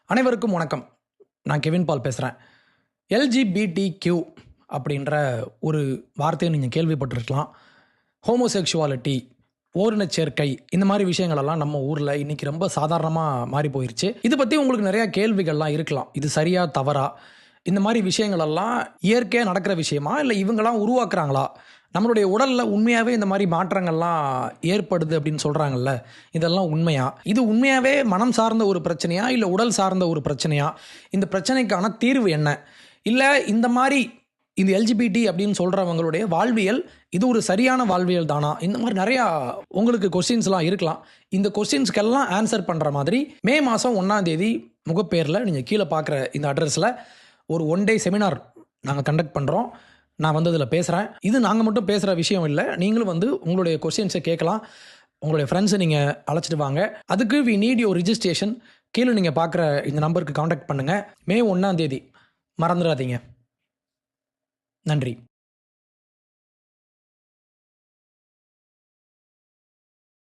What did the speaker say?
அனைவருக்கும் வணக்கம். நான் கெவின் பால் பேசுகிறேன். எல்ஜிபிடிக்யூ அப்படின்ற ஒரு வார்த்தையை நீங்கள் கேள்விப்பட்டிருக்கலாம். ஹோமோசெக்சுவாலிட்டி, ஓரினச் சேர்க்கை, இந்த மாதிரி விஷயங்களெல்லாம் நம்ம ஊரில் இன்றைக்கி ரொம்ப சாதாரணமாக மாறி போயிடுச்சு. இது பற்றி உங்களுக்கு நிறையா கேள்விகள்லாம் இருக்கலாம். இது சரியா தவறா, இந்த மாதிரி விஷயங்களெல்லாம் இயற்கையாக நடக்கிற விஷயமா, இல்லை இவங்களாம் உருவாக்குறாங்களா, நம்மளுடைய உடலில் உண்மையாகவே இந்த மாதிரி மாற்றங்கள்லாம் ஏற்படுது அப்படின்னு சொல்கிறாங்கல்ல, இதெல்லாம் உண்மையா? இது உண்மையாகவே மனம் சார்ந்த ஒரு பிரச்சனையா, இல்லை உடல் சார்ந்த ஒரு பிரச்சனையா? இந்த பிரச்சனைக்கான தீர்வு என்ன? இல்லை இந்த மாதிரி இது எல்ஜிபிடி அப்படின்னு சொல்கிறவங்களுடைய வாழ்வியல் இது ஒரு சரியான வாழ்வியல் தானா? இந்த மாதிரி நிறையா உங்களுக்கு கொஸ்டின்ஸ்லாம் இருக்கலாம். இந்த கொஸ்டின்ஸ்க்கெல்லாம் ஆன்சர் பண்ணுற மாதிரி மே மாதம் 1 முகப்பேரில் நீங்கள் கீழே பார்க்குற இந்த அட்ரஸில் ஒரு 1 டே செமினார் நாங்கள் கண்டக்ட் பண்ணுறோம். நான் வந்து அதில் பேசுகிறேன். இது நாங்கள் மட்டும் பேசுகிற விஷயம் இல்லை. நீங்களும் வந்து உங்களுடைய கொஸ்டின்ஸை கேட்கலாம். உங்களுடைய ஃப்ரெண்ட்ஸை நீங்கள் அழைச்சிட்டு வாங்க. அதுக்கு வி நீட் யுவர் ரிஜிஸ்ட்ரேஷன். கீழே நீங்கள் பார்க்குற இந்த நம்பருக்கு காண்டாக்ட் பண்ணுங்கள். மே 1 மறந்துடாதீங்க. நன்றி.